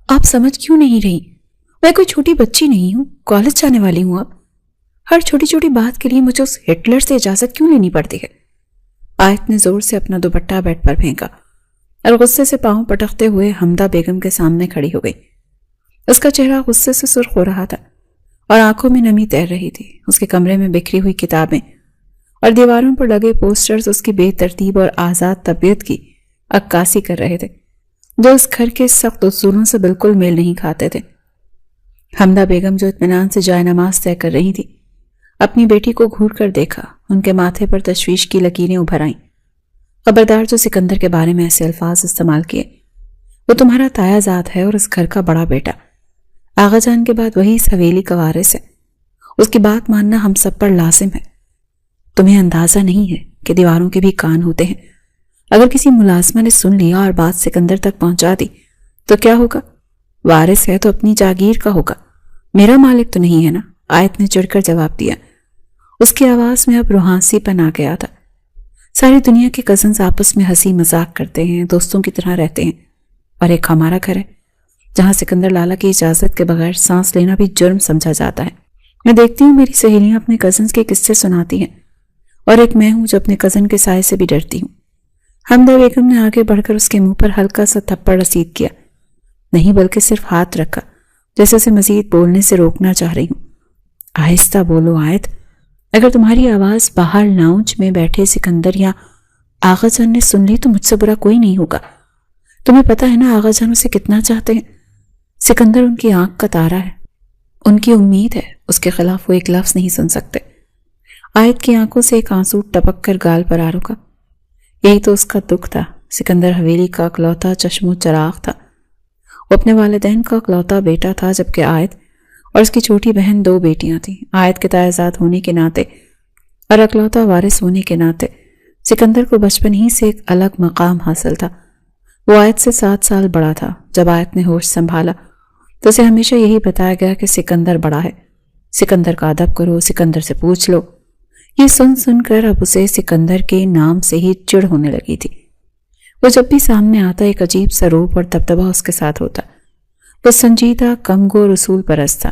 آپ سمجھ کیوں نہیں رہی؟ میں کوئی چھوٹی بچی نہیں ہوں، کالج جانے والی ہوں۔ اب ہر چھوٹی چھوٹی بات کے لیے مجھے اس ہٹلر سے اجازت کیوں لینی پڑتی ہے؟ آیت نے زور سے اپنا دوپٹہ بیڈ پر پھینکا اور غصے سے پاؤں پٹکتے ہوئے حمدہ بیگم کے سامنے کھڑی ہو گئی۔ اس کا چہرہ غصے سے سرخ ہو رہا تھا اور آنکھوں میں نمی تیر رہی تھی۔ اس کے کمرے میں بکھری ہوئی کتابیں اور دیواروں پر لگے پوسٹرز اس کی بے ترتیب اور آزاد طبیعت کی عکاسی کر رہے تھے، جو اس گھر کے سخت اصولوں سے بالکل میل نہیں کھاتے تھے۔ حمدہ بیگم جو اطمینان سے جائے نماز طے کر رہی تھی، اپنی بیٹی کو گھور کر دیکھا۔ ان کے ماتھے پر تشویش کی لکیریں ابھر آئیں۔ خبردار جو سکندر کے بارے میں ایسے الفاظ استعمال کیے، وہ تمہارا تایا زاد ہے اور اس گھر کا بڑا بیٹا۔ آغا جان کے بعد وہی اس حویلی کا وارث ہے۔ اس کی بات ماننا ہم سب پر لازم ہے۔ تمہیں اندازہ نہیں ہے کہ دیواروں کے بھی کان ہوتے ہیں۔ اگر کسی ملازمہ نے سن لیا اور بات سکندر تک پہنچا دی تو کیا ہوگا؟ وارث ہے تو اپنی جاگیر کا ہوگا، میرا مالک تو نہیں ہے نا، آیت نے چڑھ کر جواب دیا۔ اس کی آواز میں اب روحانسی پن آ گیا تھا۔ ساری دنیا کے کزنز آپس میں ہنسی مذاق کرتے ہیں، دوستوں کی طرح رہتے ہیں، اور ایک ہمارا گھر ہے جہاں سکندر لالا کی اجازت کے بغیر سانس لینا بھی جرم سمجھا جاتا ہے۔ میں دیکھتی ہوں میری سہیلیاں اپنے کزنز کے قصے سناتی ہیں، اور ایک میں ہوں جو اپنے کزن کے سائے سے بھی ڈرتی ہوں۔ حمدہ بیگم نے آگے بڑھ کر اس کے منہ پر ہلکا سا تھپڑ رسید کیا، نہیں بلکہ صرف ہاتھ رکھا، جیسے اسے مزید بولنے سے روکنا چاہ رہی ہوں۔ آہستہ بولو آیت، اگر تمہاری آواز باہر لاؤنج میں بیٹھے سکندر یا آغا جان نے سن لی تو مجھ سے برا کوئی نہیں ہوگا۔ تمہیں پتہ ہے نا آغا جان اسے کتنا چاہتے ہیں۔ سکندر ان کی آنکھ کا تارا ہے، ان کی امید ہے، اس کے خلاف وہ ایک لفظ نہیں سن سکتے۔ آیت کی آنکھوں سے ایک آنسو ٹپک کر گال پر آ رکا۔ یہی تو اس کا دکھ تھا۔ سکندر حویلی کا اکلوتا چشم و چراغ تھا، وہ اپنے والدین کا اکلوتا بیٹا تھا، جبکہ آیت اور اس کی چھوٹی بہن 2 بیٹیاں تھیں۔ آیت کے تائزاد ہونے کے ناطے اور اکلوتا وارث ہونے کے ناطے سکندر کو بچپن ہی سے ایک الگ مقام حاصل تھا۔ وہ آیت سے 7 سال بڑا تھا۔ جب آیت نے ہوش سنبھالا تو اسے ہمیشہ یہی بتایا گیا کہ سکندر بڑا ہے، سکندر کا ادب کرو، سکندر سے پوچھ لو۔ یہ سن سن کر اب اسے سکندر کے نام سے ہی چڑ ہونے لگی تھی۔ وہ جب بھی سامنے آتا ایک عجیب سا روپ اور دبدبا اس کے ساتھ ہوتا۔ وہ سنجیدہ، کم گو، رسول پرست تھا،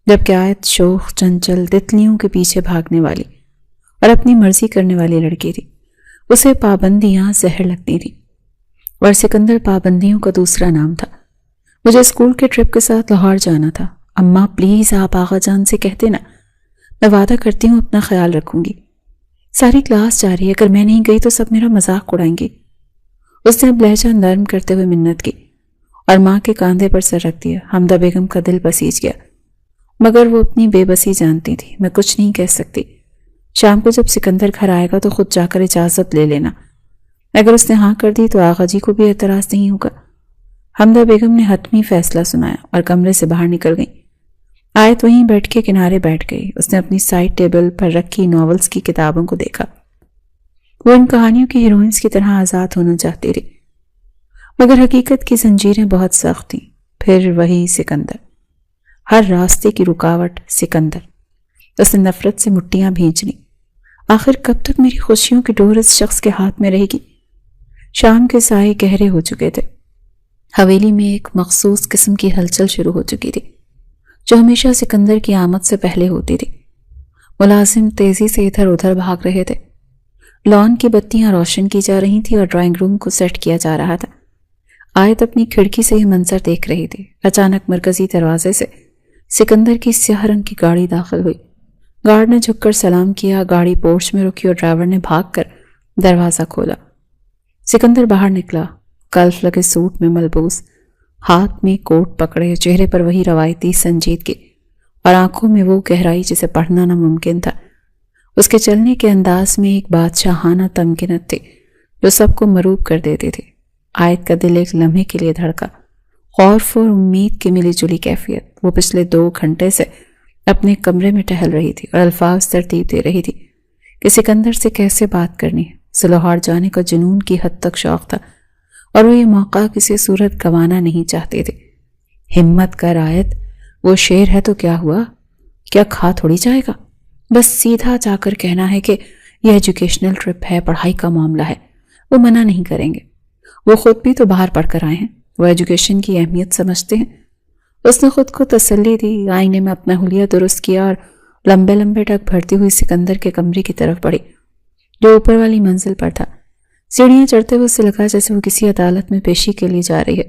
جبکہ آیت شوخ، چنچل، تتلیوں کے پیچھے بھاگنے والی اور اپنی مرضی کرنے والی لڑکی تھی۔ اسے پابندیاں زہر لگتی تھی، اور سکندر پابندیوں کا دوسرا نام تھا۔ مجھے اسکول کے ٹرپ کے ساتھ لاہور جانا تھا۔ اماں پلیز آپ آغا جان سے کہتے نا، میں وعدہ کرتی ہوں اپنا خیال رکھوں گی۔ ساری کلاس جا رہی ہے، اگر میں نہیں گئی تو سب میرا مذاق اڑائیں گے۔ اس نے اب لہجہ نرم کرتے ہوئے منت کی اور ماں کے کاندھے پر سر رکھ دیا۔ حمدہ بیگم کا دل بسیج گیا، مگر وہ اپنی بے بسی جانتی تھی۔ میں کچھ نہیں کہہ سکتی۔ شام کو جب سکندر گھر آئے گا تو خود جا کر اجازت لے لینا۔ اگر اس نے ہاں کر دی تو آغا جی کو بھی اعتراض نہیں ہوگا۔ حمدہ بیگم نے حتمی فیصلہ سنایا اور کمرے سے باہر نکل گئی۔ آیت وہیں بیٹھ کے کنارے بیٹھ گئی۔ اس نے اپنی سائڈ ٹیبل پر رکھی ناولز کی کتابوں کو دیکھا۔ وہ ان کہانیوں کی ہیروئنز کی طرح آزاد ہونا چاہتی تھی، مگر حقیقت کی زنجیریں بہت سخت تھیں۔ پھر وہی سکندر، ہر راستے کی رکاوٹ سکندر۔ اس نے نفرت سے مٹیاں بھینچ لیں۔ آخر کب تک میری خوشیوں کی ڈور اس شخص کے ہاتھ میں رہے گی؟ شام کے سائے گہرے ہو چکے تھے۔ حویلی میں ایک مخصوص قسم کی ہلچل شروع ہو چکی تھی، جو ہمیشہ سکندر کی آمد سے پہلے ہوتی تھی۔ ملازم تیزی سے ادھر ادھر بھاگ رہے تھے، لان کی بتیاں روشن کی جا رہی تھیں اور ڈرائنگ روم کو سیٹ کیا جا رہا تھا۔ آیت اپنی کھڑکی سے یہ منظر دیکھ رہی تھی۔ اچانک مرکزی دروازے سے سکندر کی سیاہ رنگ کی گاڑی داخل ہوئی۔ گارڈ نے جھک کر سلام کیا، گاڑی پورچ میں رکی اور ڈرائیور نے بھاگ کر دروازہ کھولا۔ سکندر باہر نکلا، کلف لگے سوٹ میں ملبوس، ہاتھ میں کوٹ پکڑے، چہرے پر وہی روایتی سنجیدگی اور آنکھوں میں وہ گہرائی جسے پڑھنا ناممکن تھا۔ اس کے چلنے کے انداز میں ایک بادشاہانہ تمکنت تھی جو سب کو مروب کر دیتی تھی۔ آیت کا دل ایک لمحے کے لیے دھڑکا۔ خوف اور امید کی ملی جلی کیفیت۔ وہ پچھلے 2 گھنٹے سے اپنے کمرے میں ٹہل رہی تھی اور الفاظ ترتیب دے رہی تھی کہ سکندر سے کیسے بات کرنی ہے۔ اسے لاہور جانے کا جنون کی حد تک شوق تھا اور وہ یہ موقع کسی صورت گنوانا نہیں چاہتی تھی۔ ہمت کر آیت، وہ شیر ہے تو کیا ہوا؟ کیا کھا تھوڑی جائے گا؟ بس سیدھا جا کر کہنا ہے کہ یہ ایجوکیشنل ٹرپ ہے، پڑھائی کا معاملہ ہے، وہ منع نہیں کریں گے۔ وہ خود بھی تو باہر پڑھ کر آئے ہیں، وہ ایجوکیشن کی اہمیت سمجھتے ہیں۔ اس نے خود کو تسلی دی، آئینے میں اپنا حلیہ درست کیا اور لمبے لمبے ٹک بھرتی ہوئی سکندر کے کمرے کی طرف بڑھی جو اوپر والی منزل پر تھا۔ سیڑھیاں چڑھتے ہوئے اسے لگا جیسے وہ کسی عدالت میں پیشی کے لیے جا رہی ہے۔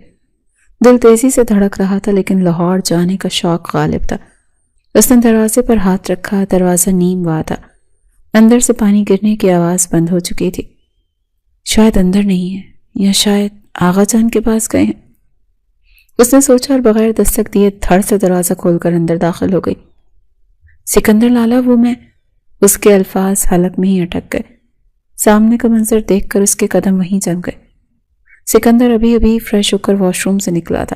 دل تیزی سے دھڑک رہا تھا لیکن لاہور جانے کا شوق غالب تھا۔ اس نے دروازے پر ہاتھ رکھا، دروازہ نیم وا تھا، اندر سے پانی گرنے کی آواز بند ہو چکی تھی۔ شاید اندر نہیں ہے، یا شاید آغا جان کے پاس گئے ہیں، اس نے سوچا اور بغیر دستک دیے دھڑ سے دروازہ کھول کر اندر داخل ہو گئی۔ سکندر لالا، وہ میں، اس کے الفاظ حلق میں ہی اٹک گئے۔ سامنے کا منظر دیکھ کر اس کے قدم وہیں جم گئے۔ سکندر ابھی ابھی فریش ہو کر واش روم سے نکلا تھا۔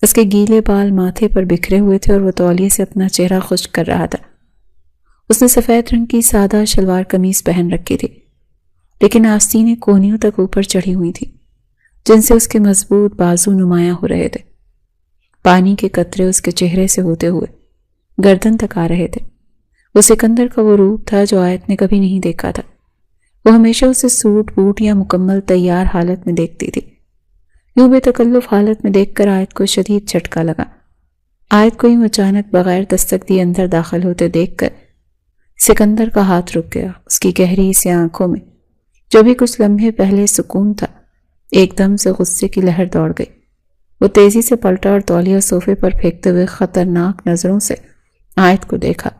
اس کے گیلے بال ماتھے پر بکھرے ہوئے تھے اور وہ تولیے سے اپنا چہرہ خشک کر رہا تھا۔ اس نے سفید رنگ کی سادہ شلوار قمیص پہن رکھی تھی لیکن آستینیں کونیوں تک اوپر چڑھی ہوئی تھی جن سے اس کے مضبوط بازو نمایاں ہو رہے تھے۔ پانی کے قطرے اس کے چہرے سے ہوتے ہوئے گردن تک آ رہے تھے۔ وہ سکندر کا وہ روپ تھا جو آیت نے کبھی نہیں دیکھا تھا۔ وہ ہمیشہ اسے سوٹ بوٹ یا مکمل تیار حالت میں دیکھتی تھی۔ یوں بے تکلف حالت میں دیکھ کر آیت کو شدید جھٹکا لگا۔ آیت کو یوں اچانک بغیر دستک دیے اندر داخل ہوتے دیکھ کر سکندر کا ہاتھ رک گیا۔ اس کی گہری سی آنکھوں میں جو بھی کچھ لمحے پہلے سکون تھا ایک دم سے غصے کی لہر دوڑ گئی۔ وہ تیزی سے پلٹا اور تولیہ صوفے پر پھینکتے ہوئے خطرناک نظروں سے آیت کو دیکھا۔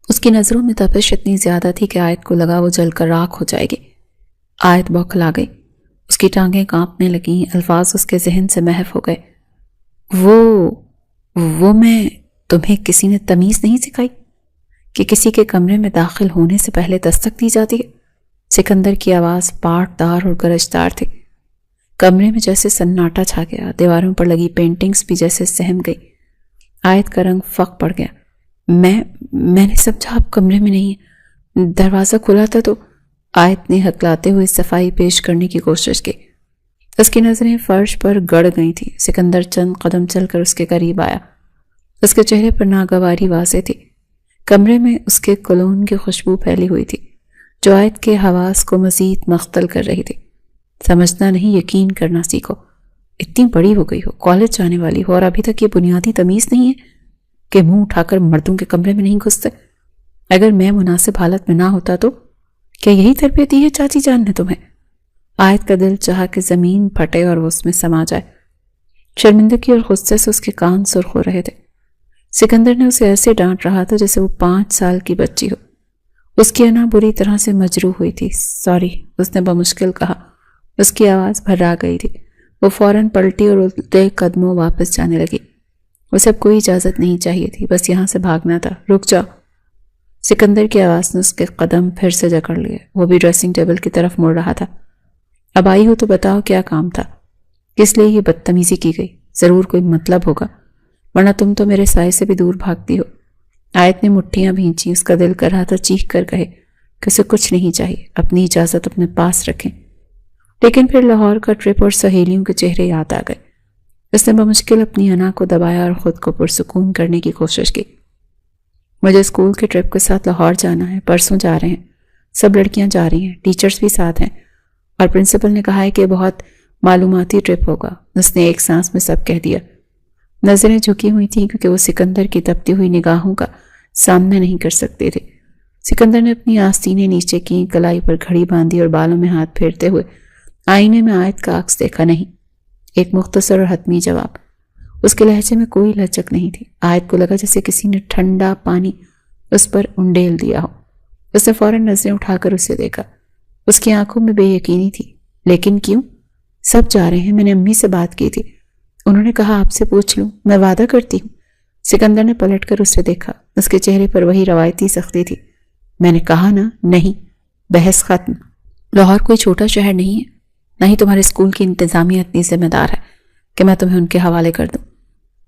اس کی نظروں میں تپش اتنی زیادہ تھی کہ آیت کو لگا وہ جل کر راکھ ہو جائے گی۔ آیت بوکھلا گئی، اس کی ٹانگیں کانپنے لگیں، الفاظ اس کے ذہن سے محو ہو گئے۔ وہ میں تمہیں کسی نے تمیز نہیں سکھائی کہ کسی کے کمرے میں داخل ہونے سے پہلے دستک دی جاتی ہے؟ سکندر کی آواز پاٹ دار اور گرجدار تھی۔ کمرے میں جیسے سناٹا چھا گیا، دیواروں پر لگی پینٹنگز بھی جیسے سہم گئی۔ آیت کا رنگ فق پڑ گیا۔ میں نے سمجھا آپ کمرے میں نہیں ہیں، دروازہ کھلا تھا تو۔ آیت نے ہکلاتے ہوئے صفائی پیش کرنے کی کوشش کی۔ اس کی نظریں فرش پر گڑ گئی تھیں۔ سکندر چند قدم چل کر اس کے قریب آیا۔ اس کے چہرے پر ناگواری واضح تھی۔ کمرے میں اس کے کولون کی خوشبو پھیلی ہوئی تھی جو آیت کے حواس کو مزید مختل کر رہی تھی۔ سمجھنا نہیں، یقین کرنا سیکھو۔ اتنی بڑی ہو گئی ہو، کالج جانے والی ہو اور ابھی تک یہ بنیادی تمیز نہیں ہے کہ منہ اٹھا کر مردوں کے کمرے میں نہیں گھستے۔ اگر میں مناسب حالت میں نہ ہوتا تو کیا یہی تربیت دی ہے چاچی جان نے تمہیں؟ آیت کا دل چاہا کہ زمین پھٹے اور وہ اس میں سما جائے۔ شرمندگی اور غصے سے اس کے کان سرخ ہو رہے تھے۔ سکندر نے اسے ایسے ڈانٹ رہا تھا جیسے وہ 5 سال کی بچی ہو۔ اس کی انا بری طرح سے مجروح ہوئی تھی۔ سوری، اس نے بمشکل کہا۔ اس کی آواز بھرا گئی تھی۔ وہ فوراً پلٹی اور الٹے قدموں واپس جانے لگی۔ اسے اب کوئی اجازت نہیں چاہیے تھی، بس یہاں سے بھاگنا تھا۔ رک جاؤ، سکندر کی آواز نے اس کے قدم پھر سے جکڑ لیے۔ وہ بھی ڈریسنگ ٹیبل کی طرف مڑ رہا تھا۔ اب آئی ہو تو بتاؤ کیا کام تھا، کس لیے یہ بدتمیزی کی گئی؟ ضرور کوئی مطلب ہوگا، ورنہ تم تو میرے سائے سے بھی دور بھاگتی ہو۔ آیت نے مٹھیاں بھینچیں۔ اس کا دل کر رہا تھا چیخ کر کہے کہ اسے کچھ نہیں چاہیے، اپنی اجازت اپنے پاس رکھیں، لیکن پھر لاہور کا ٹرپ اور سہیلیوں کے چہرے یاد آ گئے۔ اس نے بمشکل اپنی انا کو دبایا اور خود کو پرسکون کرنے کی کوشش کی۔ مجھے اسکول کے ٹرپ کے ساتھ لاہور جانا ہے، پرسوں جا رہے ہیں، سب لڑکیاں جا رہی ہیں، ٹیچرز بھی ساتھ ہیں، اور پرنسپل نے کہا ہے کہ بہت معلوماتی ٹرپ ہوگا۔ اس نے ایک سانس میں سب کہہ دیا۔ نظریں جھکی ہوئی تھیں کیونکہ وہ سکندر کی تپتی ہوئی نگاہوں کا سامنا نہیں کر سکتے تھے۔ سکندر نے اپنی آستینیں نیچے کی، کلائی پر گھڑی باندھی اور بالوں میں ہاتھ پھیرتے ہوئے آئینے میں آیت کا عکس دیکھا۔ نہیں، ایک مختصر اور حتمی جواب۔ اس کے لہجے میں کوئی لچک نہیں تھی۔ آیت کو لگا جیسے کسی نے ٹھنڈا پانی اس پر انڈیل دیا ہو۔ اس نے فوراً نظریں اٹھا کر اسے دیکھا۔ اس کی آنکھوں میں بے یقینی تھی۔ لیکن کیوں؟ سب جا رہے ہیں، میں نے امی سے بات کی تھی، انہوں نے کہا آپ سے پوچھ لوں، میں وعدہ کرتی ہوں۔ سکندر نے پلٹ کر اسے دیکھا۔ اس کے چہرے پر وہی روایتی سختی تھی۔ میں نے کہا نا، نہیں۔ بحث ختم۔ لاہور کوئی چھوٹا شہر نہیں ہے، نہ ہی تمہارے اسکول کی انتظامیہ اتنی ذمہ دار ہے کہ میں تمہیں ان کے حوالے کر دوں۔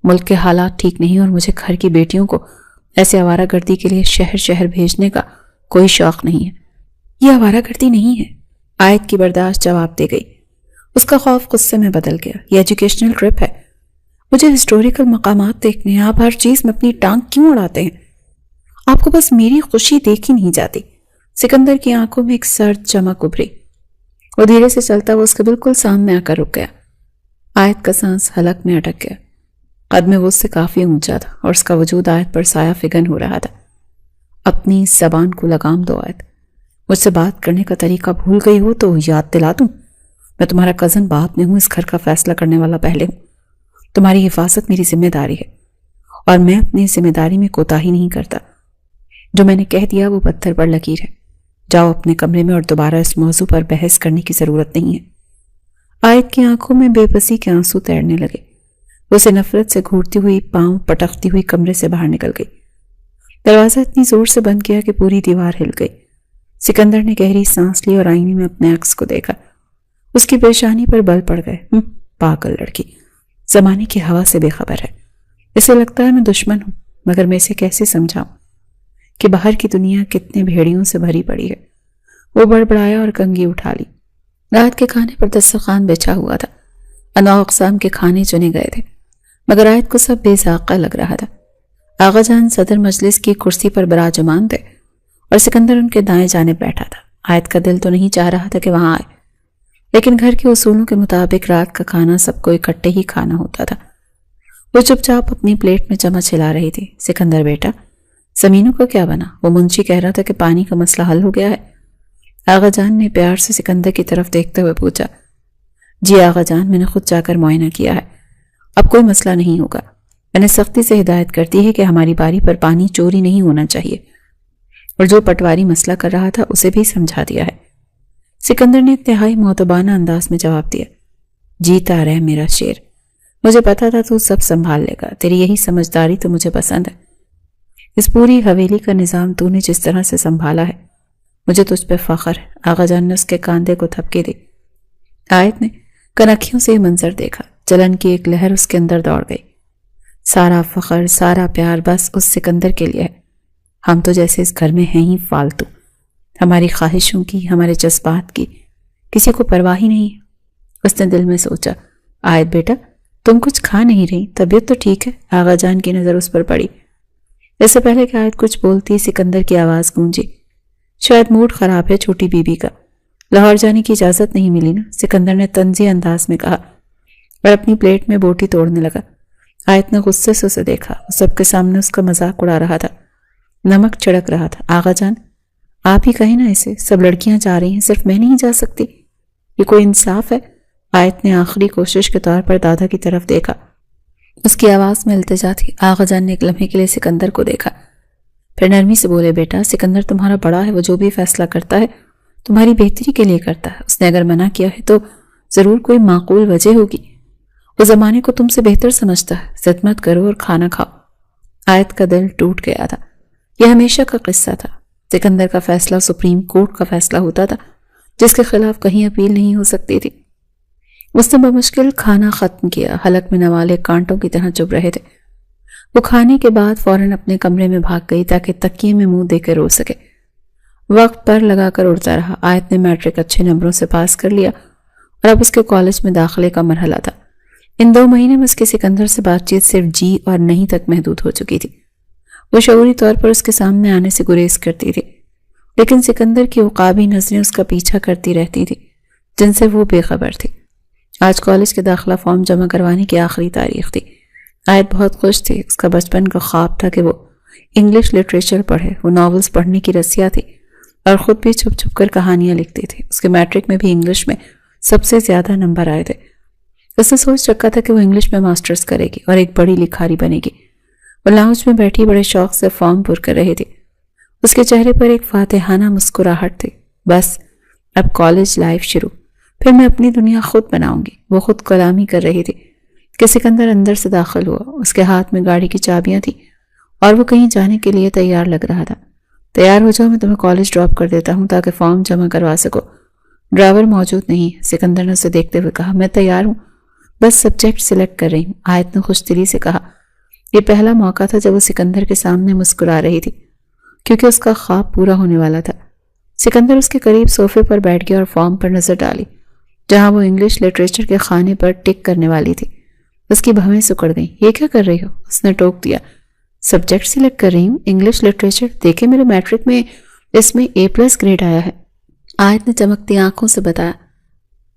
ملک کے حالات ٹھیک نہیں اور مجھے گھر کی بیٹیوں کو ایسے آوارہ گردی کے لیے شہر شہر بھیجنے کا کوئی شوق نہیں ہے۔ یہ آوارہ گردی نہیں ہے، آیت کی برداشت جواب دے گئی۔ اس کا خوف غصے میں بدل گیا۔ یہ ایجوکیشنل ٹرپ ہے، مجھے ہسٹوریکل مقامات دیکھنے ہیں، آپ ہر چیز میں اپنی ٹانگ کیوں اڑاتے ہیں؟ آپ کو بس میری خوشی دیکھی نہیں جاتی۔ سکندر کی آنکھوں میں ایک سرد چمک ابھری۔ وہ دھیرے سے چلتا وہ اس کے بالکل سامنے آ کر رک گیا۔ آیت کا سانس حلق میں اٹک گیا۔ قد میں وہ اس سے کافی اونچا تھا اور اس کا وجود آیت پر سایہ فگن ہو رہا تھا۔ اپنی زبان کو لگام دو آیت، مجھ سے بات کرنے کا طریقہ بھول گئی ہو تو یاد دلا دوں۔ میں تمہارا کزن بعد میں ہوں، اس گھر کا فیصلہ کرنے والا پہلے ہوں۔ تمہاری حفاظت میری ذمہ داری ہے اور میں اپنی ذمہ داری میں کوتاہی نہیں کرتا۔ جو میں نے کہہ دیا وہ پتھر پر لکیر ہے۔ جاؤ اپنے کمرے میں اور دوبارہ اس موضوع پر بحث کرنے کی ضرورت نہیں ہے۔ آیت کی آنکھوں میں بے بسی کے آنسو تیرنے لگے۔ وہ اسے نفرت سے گھورتی ہوئی پاؤں پٹکتی ہوئی کمرے سے باہر نکل گئی۔ دروازہ اتنی زور سے بند کیا کہ پوری دیوار ہل گئی۔ سکندر نے گہری سانس لی اور آئینے میں اپنے عکس کو دیکھا۔ اس کی پیشانی پر بل پڑ گئے۔ پاگل لڑکی، زمانے کی ہوا سے بے خبر ہے۔ اسے لگتا ہے میں دشمن ہوں، مگر میں اسے کیسے سمجھاؤں کہ باہر کی دنیا کتنے بھیڑیوں سے بھری پڑی ہے۔ وہ بڑبڑایا اور کنگھی اٹھا لی۔ رات کے کھانے پر دسترخوان بچھا ہوا تھا۔ انواع اقسام کے کھانے چنے گئے تھے، مگر آیت کو سب بے ذائقہ لگ رہا تھا۔ آغا جان صدر مجلس کی کرسی پر براجمان تھے اور سکندر ان کے دائیں جانب بیٹھا تھا۔ آیت کا دل تو نہیں چاہ رہا تھا کہ وہاں آئے، لیکن گھر کے اصولوں کے مطابق رات کا کھانا سب کو اکٹھے ہی کھانا ہوتا تھا۔ وہ چپ چاپ اپنی پلیٹ میں چمچ ہلا رہی تھی۔ سکندر بیٹا، زمینوں کا کیا بنا؟ وہ منشی کہہ رہا تھا کہ پانی کا مسئلہ حل ہو گیا ہے۔ آغا جان نے پیار سے سکندر کی طرف دیکھتے ہوئے پوچھا۔ جی آغا جان، میں نے خود جا کر معائنہ کیا ہے، اب کوئی مسئلہ نہیں ہوگا۔ میں نے سختی سے ہدایت کر دی ہے کہ ہماری باری پر پانی چوری نہیں ہونا چاہیے، اور جو پٹواری مسئلہ کر رہا تھا اسے بھی سمجھا دیا ہے۔ سکندر نے انتہائی مؤدبانہ انداز میں جواب دیا۔ جیتا رہ میرا شیر، مجھے پتا تھا تو سب سنبھال لے گا، تیری یہی سمجھداری تو مجھے پسند ہے۔ اس پوری حویلی کا نظام تو نے جس طرح سے سنبھالا ہے، مجھے تجھ پہ فخر ہے۔ آغا جان نے اس کے کاندھے کو تھپکی دی۔ آیت نے کنکھیوں سے یہ منظر دیکھا۔ جلن کی ایک لہر اس کے اندر دوڑ گئی۔ سارا فخر، سارا پیار بس اس سکندر کے لیے ہے۔ ہم تو جیسے اس گھر میں ہیں ہی فالتو، ہماری خواہشوں کی، ہمارے جذبات کی کسی کو پرواہ ہی نہیں۔ اس نے دل میں سوچا، آیت بیٹا تم کچھ کھا نہیں رہی، طبیعت تو ٹھیک ہے؟ آغا جان کی نظر اس پر پڑی۔ اس سے پہلے کہ آیت کچھ بولتی، سکندر کی آواز گونجی۔ شاید موڈ خراب ہے چھوٹی بی بی کا، لاہور جانے کی اجازت نہیں ملی نا؟ سکندر نے طنزی انداز میں کہا اور اپنی پلیٹ میں بوٹی توڑنے لگا۔ آیت نے غصے سے اسے دیکھا۔ وہ سب کے سامنے اس کا مذاق اڑا رہا تھا، نمک چھڑک رہا تھا۔ آغا جان آپ ہی کہیں نا اسے، سب لڑکیاں جا رہی ہیں، صرف میں نہیں جا سکتی؟ یہ کوئی انصاف ہے؟ آیت نے آخری کوشش کے طور پر دادا کی طرف دیکھا۔ اس کی آواز میں التجا تھی۔ آغا جان نے ایک لمحے کے لیے سکندر کو دیکھا، پھر نرمی سے بولے، بیٹا سکندر تمہارا بڑا ہے، وہ جو بھی فیصلہ کرتا ہے تمہاری بہتری کے لیے کرتا ہے۔ اس نے اگر منع کیا ہے تو ضرور کوئی معقول وجہ ہوگی۔ وہ زمانے کو تم سے بہتر سمجھتا ہے۔ ضد مت کرو اور کھانا کھاؤ۔ آیت کا دل ٹوٹ گیا تھا۔ یہ ہمیشہ کا قصہ تھا۔ سکندر کا فیصلہ سپریم کورٹ کا فیصلہ ہوتا تھا، جس کے خلاف کہیں اپیل نہیں ہو سکتی تھی۔ اس نے بمشکل کھانا ختم کیا۔ حلق میں نوالے کانٹوں کی طرح چبھ رہے تھے۔ وہ کھانے کے بعد فوراً اپنے کمرے میں بھاگ گئی تاکہ تکیے میں منہ دے کے رو سکے۔ وقت پر لگا کر اڑتا رہا۔ آیت نے میٹرک اچھے نمبروں سے پاس کر لیا اور اب اس کے کالج میں داخلے کا مرحلہ تھا۔ ان 2 مہینے میں اس کے سکندر سے بات چیت صرف جی اور نہیں تک محدود ہو چکی تھی۔ وہ شعوری طور پر اس کے سامنے آنے سے گریز کرتی تھی، لیکن سکندر کی عقابی نظریں اس کا پیچھا کرتی رہتی تھی، جن سے وہ بے خبر تھی۔ آج کالج کے داخلہ فارم جمع کروانے کی آخری تاریخ تھی۔ آیت بہت خوش تھی۔ اس کا بچپن کا خواب تھا کہ وہ انگلش لٹریچر پڑھے۔ وہ ناولز پڑھنے کی رسیا تھی اور خود بھی چھپ چھپ کر کہانیاں لکھتی تھی۔ اس کے میٹرک میں بھی انگلش میں سب سے زیادہ نمبر آئے تھے۔ اس نے سوچ رکھا تھا کہ وہ انگلش میں ماسٹرز کرے گی اور ایک بڑی لکھاری بنے گی۔ وہ لاؤنج میں بیٹھی بڑے شوق سے فارم پر کر رہی تھی۔ اس کے چہرے پر ایک فاتحانہ مسکراہٹ تھی۔ بس اب کالج لائف شروع، پھر میں اپنی دنیا خود بناؤں گی۔ وہ خود کلامی کر رہی تھی کہ سکندر اندر سے داخل ہوا۔ اس کے ہاتھ میں گاڑی کی چابیاں تھیں اور وہ کہیں جانے کے لیے تیار لگ رہا تھا۔ تیار ہو جاؤ، میں تمہیں کالج ڈراپ کر دیتا ہوں تاکہ فارم جمع کروا سکو۔ ڈرائیور موجود نہیں، سکندر نے اسے دیکھتے ہوئے کہا۔ میں تیار ہوں، بس سبجیکٹ سلیکٹ کر رہی ہوں، آیت نے خوش دلی سے کہا۔ یہ پہلا موقع تھا جب وہ سکندر کے سامنے مسکرا رہی تھی، کیونکہ اس کا خواب پورا ہونے والا تھا۔ سکندر اس کے قریب صوفے پر بیٹھ گیا اور فارم پر نظر ڈالی جہاں وہ انگلش لٹریچر کے خانے پر ٹک کرنے والی تھی۔ اس کی بھویں سکڑ گئیں۔ یہ کیا کر رہی ہو؟ اس نے ٹوک دیا۔ سبجیکٹ سلیکٹ کر رہی ہوں، انگلش لٹریچر۔ دیکھیں میرے میٹرک میں اس میں A+ گریڈ آیا ہے، آیت نے چمکتی آنکھوں سے بتایا۔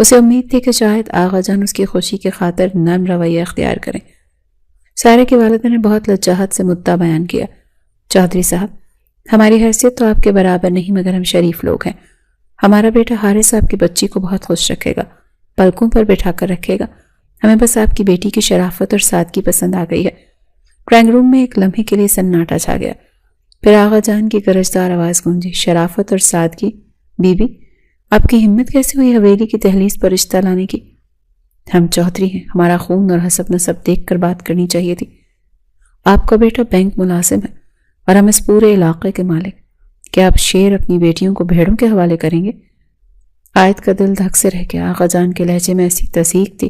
اسے امید تھی کہ شاید آغا جان اس کی خوشی کی خاطر نرم رویہ اختیار کریں۔ سارے کی والدہ نے بہت لجاجت سے مدعا بیان کیا، چودھری صاحب، ہماری حیثیت تو آپ کے برابر نہیں، مگر ہم شریف لوگ ہیں۔ ہمارا بیٹا حارث آپ کی بچی کو بہت خوش رکھے گا، پلکوں پر بٹھا کر رکھے گا۔ ہمیں بس آپ کی بیٹی کی شرافت اور سادگی پسند آ گئی ہے۔ ڈرائنگ روم میں ایک لمحے کے لیے سناٹا چھا گیا، پھر آغا جان کی گرجدار آواز گونجی، شرافت اور سادگی؟ بی بی، آپ کی ہمت کیسے ہوئی حویلی کی دہلیز پر رشتہ لانے کی؟ ہم چودھری ہیں، ہمارا خون اور حسب نسب دیکھ کر بات کرنی چاہیے تھی۔ آپ کا بیٹا بینک ملازم ہے اور ہم اس پورے علاقے کے مالک، کیا آپ شیر اپنی بیٹیوں کو بھیڑوں کے حوالے کریں گے؟ آیت کا دل دھک سے رہ گیا۔ آغا جان کے لہجے میں ایسی تصدیق تھی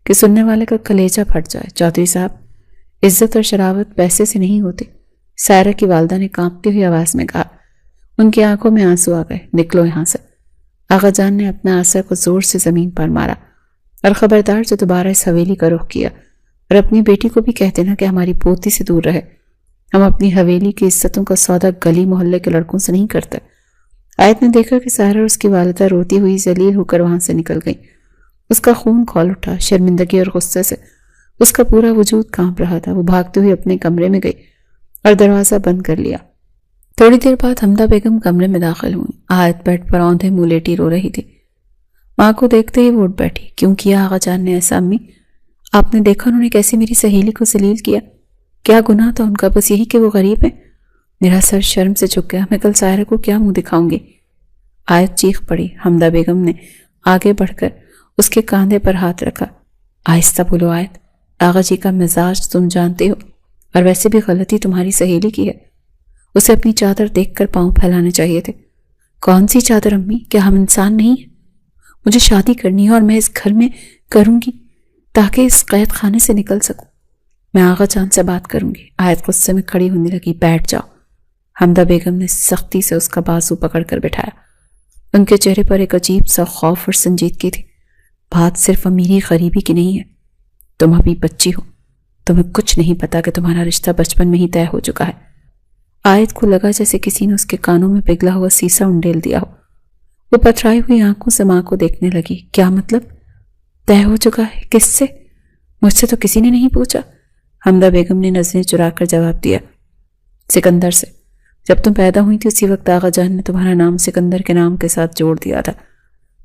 کہ سننے والے کا کلیجہ پھٹ جائے۔ چودھری صاحب، عزت اور شرافت پیسے سے نہیں ہوتے، سائرہ کی والدہ نے کانپتی ہوئی آواز میں کہا۔ ان کی آنکھوں میں آنسو آ گئے۔ نکلو یہاں سے۔ آغا جان نے اپنا عصا کو زور سے زمین پر مارا، اور خبردار جو دوبارہ اس حویلی کا رخ کیا، اور اپنی بیٹی کو بھی کہہ دینا کہ ہماری پوتی سے دور رہے۔ ہم اپنی حویلی کی عزتوں کا سودا گلی محلے کے لڑکوں سے نہیں کرتے۔ آیت نے دیکھا کہ سائرہ اور اس کی والدہ روتی ہوئی ذلیل ہو کر وہاں سے نکل گئی۔ اس کا خون کھول اٹھا، شرمندگی اور غصے سے اس کا پورا وجود کانپ رہا تھا۔ وہ بھاگتے ہوئے اپنے کمرے میں گئی اور دروازہ بند کر لیا۔ تھوڑی دیر بعد حمدہ بیگم کمرے میں داخل ہوئی۔ آیت بیڈ پر اوندھے منہ لیٹی رو رہی تھی۔ ماں کو دیکھتے ہی وہ اٹھ بیٹھی۔ کیوں کیا آغا جان نے ایسا امی؟ آپ نے دیکھا انہوں نے کیسے میری سہیلی کو ذلیل کیا؟ کیا گناہ تھا ان کا؟ بس یہی کہ وہ غریب ہیں۔ میرا سر شرم سے جھک گیا۔ میں کل سائرہ کو کیا منہ دکھاؤں گی؟ آیت چیخ پڑی۔ حمدہ بیگم نے آگے بڑھ کر اس کے کاندھے پر ہاتھ رکھا۔ آہستہ بولو آیت، آغا جی کا مزاج تم جانتے ہو، اور ویسے بھی غلطی تمہاری سہیلی کی ہے۔ اسے اپنی چادر دیکھ کر پاؤں پھیلانے چاہیے تھے۔ کون سی چادر امی؟ کیا ہم انسان نہیں ہیں؟ مجھے شادی کرنی ہے اور میں اس گھر میں کروں گی تاکہ اس قید خانے سے نکل سکوں۔ میں آغا جان سے بات کروں گی۔ آیت غصے میں کھڑی ہونے لگی۔ بیٹھ جاؤ۔ حمدہ بیگم نے سختی سے اس کا بازو پکڑ کر بٹھایا۔ ان کے چہرے پر ایک عجیب سا خوف اور سنجیدگی تھی۔ بات صرف امیری غریبی کی نہیں ہے، تم ابھی بچی ہو، تمہیں کچھ نہیں پتا کہ تمہارا رشتہ بچپن میں ہی طے ہو چکا ہے۔ آیت کو لگا جیسے کسی نے اس کے کانوں میں پگھلا ہوا سیسا انڈیل دیا ہو۔ وہ پتھرائی ہوئی آنکھوں سے ماں کو دیکھنے لگی۔ کیا مطلب؟ طے ہو چکا ہے؟ کس سے؟ مجھ سے تو کسی نے نہیں پوچھا۔ حمدہ بیگم نے نظریں چرا کر جواب دیا۔ سکندر سے۔ جب تم پیدا ہوئی تھی اسی وقت آغا جان نے تمہارا نام سکندر کے نام کے ساتھ جوڑ دیا تھا۔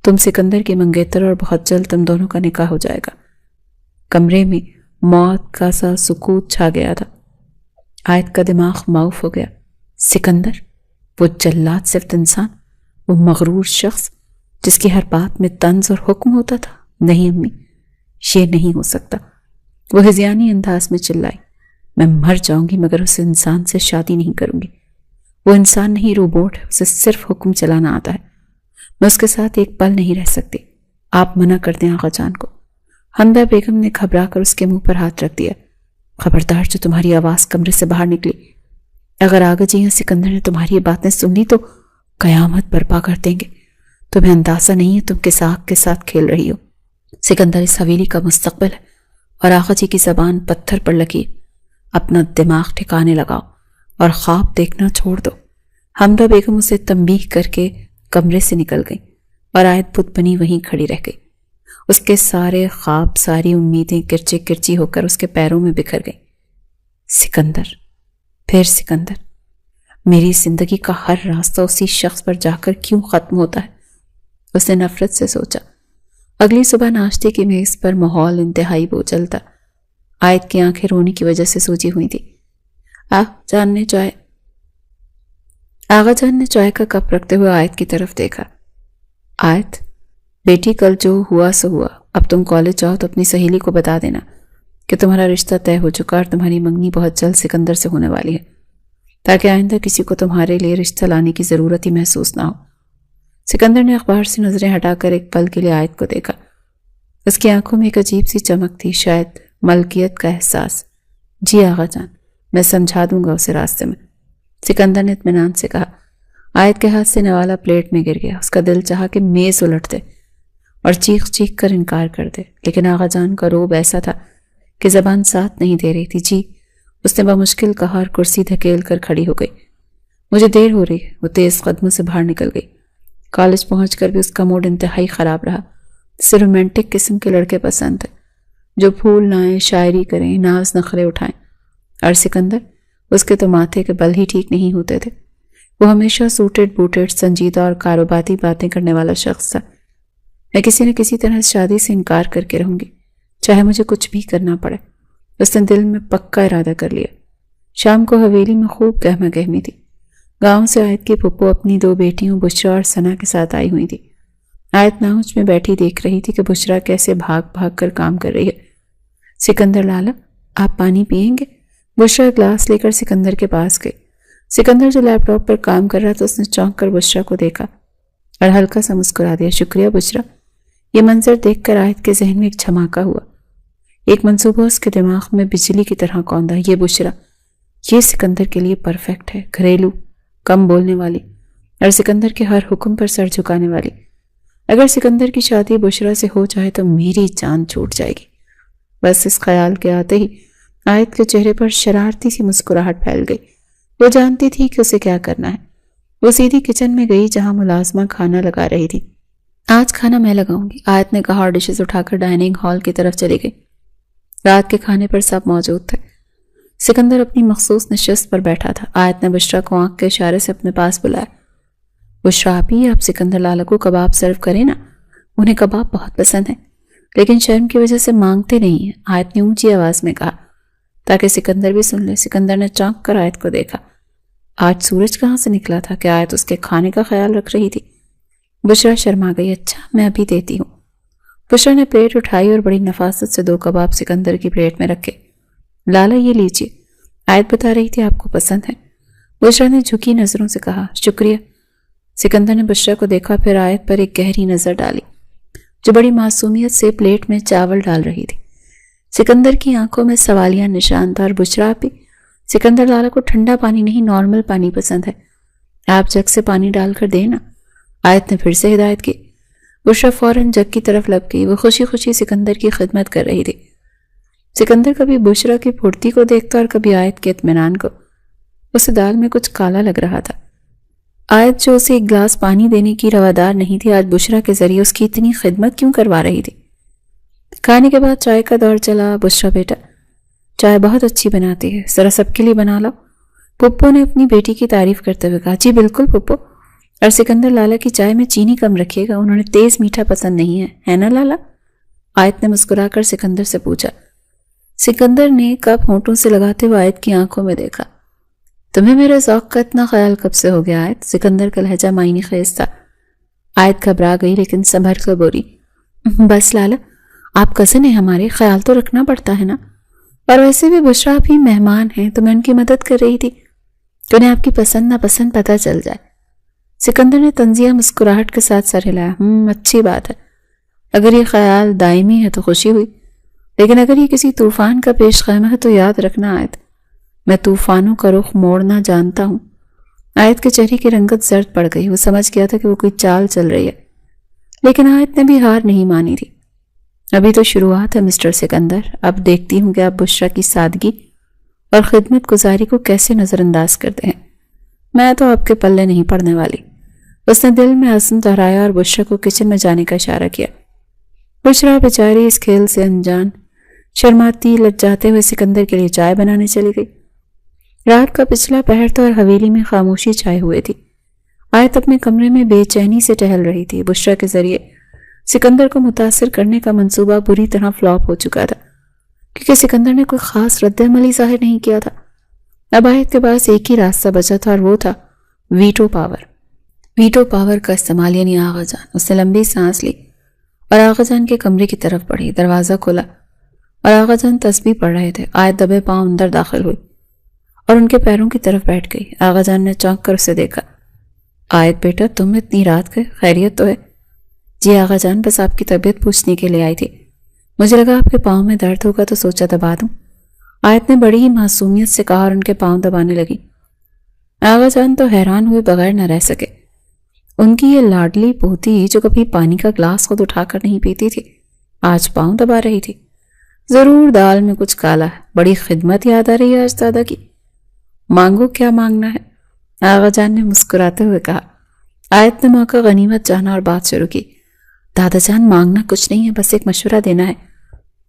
تم سکندر کی منگیتر اور بہت جلد تم دونوں کا نکاح ہو جائے گا۔ کمرے میں موت کا سا سکوت چھا گیا تھا۔ آیت کا دماغ معاف ہو گیا۔ سکندر؟ وہ جلاد صرف انسان، وہ مغرور شخص جس کی ہر بات میں طنز اور حکم ہوتا تھا؟ نہیں امی، یہ نہیں ہو سکتا۔ وہ ہذیانی انداز میں چلائی۔ میں مر جاؤں گی مگر اس انسان سے شادی نہیں کروں گی۔ وہ انسان نہیں، روبوٹ ہے، اسے صرف حکم چلانا آتا ہے۔ میں اس کے ساتھ ایک پل نہیں رہ سکتی۔ آپ منع کر دیں آغا جان کو۔ حمدہ بیگم نے گھبرا کر اس کے منہ پر ہاتھ رکھ دیا۔ خبردار جو تمہاری آواز کمرے سے باہر نکلی، اگر آغا جی یا سکندر نے تمہاری یہ باتیں سن لی تو قیامت برپا کر دیں گے۔ تمہیں اندازہ نہیں ہے تم کس آگ کے ساتھ کھیل رہی ہو۔ سکندر اس حویلی کا مستقبل ہے اور آغا جی کی زبان پتھر پر لگی۔ اپنا دماغ ٹھکانے لگاؤ اور خواب دیکھنا چھوڑ دو۔ حمدہ بیگم اسے تنبیہ کر کے کمرے سے نکل گئی اور آیت بت بنی وہیں کھڑی رہ گئی۔ اس کے سارے خواب، ساری امیدیں کرچے کرچی ہو کر اس کے پیروں میں بکھر گئیں۔ سکندر، پھر سکندر، میری زندگی کا ہر راستہ اسی شخص پر جا کر کیوں ختم ہوتا ہے؟ اس نے نفرت سے سوچا۔ اگلی صبح ناشتے کی میز پر ماحول انتہائی بوجھل تھا۔ آیت کی آنکھیں رونے کی وجہ سے سوجی ہوئی تھی۔ آغا جان نے چائے کا کپ رکھتے ہوئے آیت کی طرف دیکھا۔ آیت بیٹی، کل جو ہوا سو ہوا، اب تم کالج جاؤ تو اپنی سہیلی کو بتا دینا کہ تمہارا رشتہ طے ہو چکا اور تمہاری منگنی بہت جلد سکندر سے ہونے والی ہے، تاکہ آئندہ کسی کو تمہارے لیے رشتہ لانے کی ضرورت ہی محسوس نہ ہو۔ سکندر نے اخبار سے نظریں ہٹا کر ایک پل کے لیے آیت کو دیکھا۔ اس کی آنکھوں میں ایک عجیب سی چمک تھی، شاید ملکیت کا احساس۔ جی آغا جان، میں سمجھا دوں گا اسے راستے میں، سکندر نے اطمینان سے کہا۔ آیت کے ہاتھ سے نوالا پلیٹ میں گر گیا۔ اس کا دل چاہا کہ میز الٹ دے اور چیخ چیخ کر انکار کر دے، لیکن آغا جان کا روب ایسا تھا کہ زبان ساتھ نہیں دے رہی تھی۔ جی، اس نے بمشکل کہا اور کرسی دھکیل کر کھڑی ہو گئی۔ مجھے دیر ہو رہی ہے۔ وہ تیز قدموں سے باہر نکل گئی۔ کالج پہنچ کر بھی اس کا موڈ انتہائی خراب رہا۔ اسے رومانٹک قسم کے لڑکے پسند تھے جو پھول لائیں، شاعری کریں، ناز نخرے اٹھائیں، اور سکندر اس کے تو ماتھے کے بل ہی ٹھیک نہیں ہوتے تھے۔ وہ ہمیشہ سوٹڈ بوٹڈ، سنجیدہ اور کاروباتی باتیں کرنے والا شخص تھا۔ میں کسی نہ کسی طرح اس شادی سے انکار کر کے رہوں گی، چاہے مجھے کچھ بھی کرنا پڑے۔ اس نے دل میں پکا ارادہ کر لیا۔ شام کو حویلی میں خوب گہما گہمی تھی۔ گاؤں سے آیت کی پھپھو اپنی 2 بیٹیوں بشرا اور ثنا کے ساتھ آئی ہوئی تھی۔ آیت ناؤچ میں بیٹھی دیکھ رہی تھی کہ بشرا کیسے بھاگ بھاگ کر کام کر رہی ہے۔ سکندر لالا، آپ پانی پئیں گے؟ بشرا گلاس لے کر سکندر کے پاس گئی۔ سکندر جو لیپ ٹاپ پر کام کر رہا تھا اس نے چونک کر بشرا کو دیکھا اور ہلکا سا مسکرا دیا۔ شکریہ بشرا۔ یہ منظر دیکھ کر آیت کے ذہن میں ایک دھماکہ ہوا۔ ایک منصوبہ اس کے دماغ میں بجلی کی طرح کوندا۔ یہ بشرا، یہ سکندر کے لیے پرفیکٹ ہے، گھریلو، کم بولنے والی اور سکندر کے ہر حکم پر سر جھکانے والی۔ اگر سکندر کی شادی بشرا سے ہو جائے تو میری جان چھوٹ جائے گی۔ بس اس خیال کے آتے ہی آیت کے چہرے پر شرارتی سی مسکراہٹ پھیل گئی۔ وہ جانتی تھی کہ اسے کیا کرنا ہے۔ وہ سیدھی کچن میں گئی جہاں ملازمہ کھانا لگا رہی تھی۔ آج کھانا میں لگاؤں گی، آیت نے کہا اور ڈشز اٹھا کر ڈائننگ ہال کی طرف چلی گئی۔ رات کے کھانے پر سب موجود تھے۔ سکندر اپنی مخصوص نشست پر بیٹھا تھا۔ آیت نے بشرا کو آنکھ کے اشارے سے اپنے پاس بلایا۔ بشرا آپی، آپ سکندر لالا کو کباب سرو کریں نا، انہیں کباب بہت پسند ہیں، لیکن شرم کی وجہ سے مانگتے نہیں ہیں، آیت نے اونچی آواز میں کہا تاکہ سکندر بھی سن لے۔ سکندر نے چونک کر آیت کو دیکھا۔ آج سورج کہاں سے نکلا تھا کہ آیت اس کے کھانے کا خیال رکھ رہی تھی؟ بشرا شرما گئی۔ اچھا، میں ابھی دیتی ہوں۔ بشرا نے پلیٹ اٹھائی اور بڑی نفاست سے 2 کباب سکندر کی پلیٹ میں رکھے۔ لالا یہ لیجیے، آیت بتا رہی تھی آپ کو پسند ہے۔ بشرا نے جھکی نظروں سے کہا شکریہ۔ سکندر نے بشرا کو دیکھا، پھر آیت پر ایک گہری نظر ڈالی جو بڑی معصومیت سے پلیٹ میں چاول ڈال رہی تھی۔ سکندر کی آنکھوں میں سوالیہ نشان تھا۔ اور بشرا بھی، سکندر لالا کو ٹھنڈا پانی نہیں نارمل پانی پسند ہے، آپ جگ سے پانی ڈال کر دیں نا، آیت نے پھر سے ہدایت کی۔ بشرا فوراً جگ کی طرف لپ گئی۔ وہ خوشی خوشی سکندر کی خدمت کر رہی تھی۔ سکندر کبھی بشرا کی پھرتی کو دیکھتا اور کبھی آیت کے اطمینان کو۔ اسے دال میں کچھ کالا لگ رہا تھا۔ آیت جو اسے ایک گلاس پانی دینے کی روادار نہیں تھی، آج بشرا کے ذریعے اس کی اتنی خدمت کیوں کروا رہی تھی؟ کھانے کے بعد چائے کا دور چلا۔ بشرا بیٹا، چائے بہت اچھی بناتی ہے، ذرا سب کے لیے بنا لاؤ، پپو نے اپنی بیٹی کی تعریف کرتے ہوئے کہا۔ جی بالکل پپو، اور سکندر لالا کی چائے میں چینی کم رکھیے گا، انہوں نے تیز میٹھا پسند نہیں ہے نا لالا؟ آیت نے مسکرا کر سکندر سے پوچھا۔ سکندر نے کپ ہونٹوں سے لگاتے ہوئے آیت کی آنکھوں میں دیکھا۔ تمہیں میرے ذوق کا اتنا خیال کب سے ہو گیا آیت؟ سکندر کا لہجہ معنی خیز تھا۔ آیت گھبرا گئی لیکن سنبھل کر بولی، بس لالا، آپ کزن ہیں ہمارے، خیال تو رکھنا پڑتا ہے نا، اور ویسے بھی بشرا بھی مہمان ہیں تو میں ان کی مدد کر رہی تھی کہ انہیں آپ کی پسند ناپسند پتہ چل جائے۔ سکندر نے طنزیہ مسکراہٹ کے ساتھ سر ہلایا۔ اچھی بات ہے، اگر یہ خیال دائمی ہے تو خوشی ہوئی، لیکن اگر یہ کسی طوفان کا پیش خیمہ ہے تو یاد رکھنا آیت، میں طوفانوں کا رخ موڑنا جانتا ہوں۔ آیت کے چہرے کی رنگت زرد پڑ گئی۔ وہ سمجھ گیا تھا کہ وہ کوئی چال چل رہی ہے، لیکن آیت نے بھی ہار نہیں مانی تھی۔ ابھی تو شروعات ہے مسٹر سکندر، اب دیکھتی ہوں کہ آپ بشرا کی سادگی اور خدمت گزاری کو کیسے نظر انداز کرتے ہیں۔ میں تو آپ کے پلے نہیں پڑنے والی۔ اس نے دل میں عزم دہرایا اور بشرا کو کچن میں جانے کا اشارہ کیا۔ بشرا بیچاری اس کھیل سے انجان، شرماتی لجاتے ہوئے سکندر کے لیے چائے بنانے چلی گئی۔ رات کا پچھلا پہر تھا اور حویلی میں خاموشی چھائے ہوئے تھی۔ آیت اپنے کمرے میں بے چینی سے ٹہل رہی تھی۔ بشرا کے ذریعے سکندر کو متاثر کرنے کا منصوبہ بری طرح فلاپ ہو چکا تھا، کیونکہ سکندر نے کوئی خاص رد عمل ہی ظاہر نہیں کیا تھا۔ اب آیت کے پاس ایک ہی راستہ بچا تھا اور وہ تھا ویٹو پاور۔ ویٹو پاور کا استعمال، یعنی آغا جان۔ اس نے لمبی سانس لی اور آغا جان کے کمرے کی طرف بڑھی۔ دروازہ کھلا اور آغا جان تسبیح پڑھ رہے تھے۔ آیت دبے پاؤں اندر داخل ہوئی اور ان کے پیروں کی طرف بیٹھ گئی۔ آغا جان نے چونک کر اسے دیکھا۔ آیت بیٹا، تم اتنی رات گئے، خیریت تو ہے؟ جی آغا جان، بس آپ کی طبیعت پوچھنے کے لیے آئی تھی، مجھے لگا آپ کے پاؤں میں درد ہوگا تو سوچا دبا دوں۔ آیت نے بڑی ہی معصومیت سے کہا اور ان کے پاؤں دبانے لگی۔ آغا جان تو حیران ہوئے بغیر نہ رہ سکے۔ ان کی یہ لاڈلی پوتی جو کبھی پانی کا گلاس خود اٹھا کر نہیں پیتی تھی، آج پاؤں دبا رہی تھی۔ ضرور دال میں کچھ کالا ہے، بڑی خدمت یاد آ رہی ہے آج دادا کی۔ مانگو، کیا مانگنا ہے؟ آغا جان نے مسکراتے ہوئے کہا۔ آیت نے موقع غنیمت جانا اور بات شروع کی۔ دادا جان مانگنا کچھ نہیں ہے، بس ایک مشورہ دینا ہے۔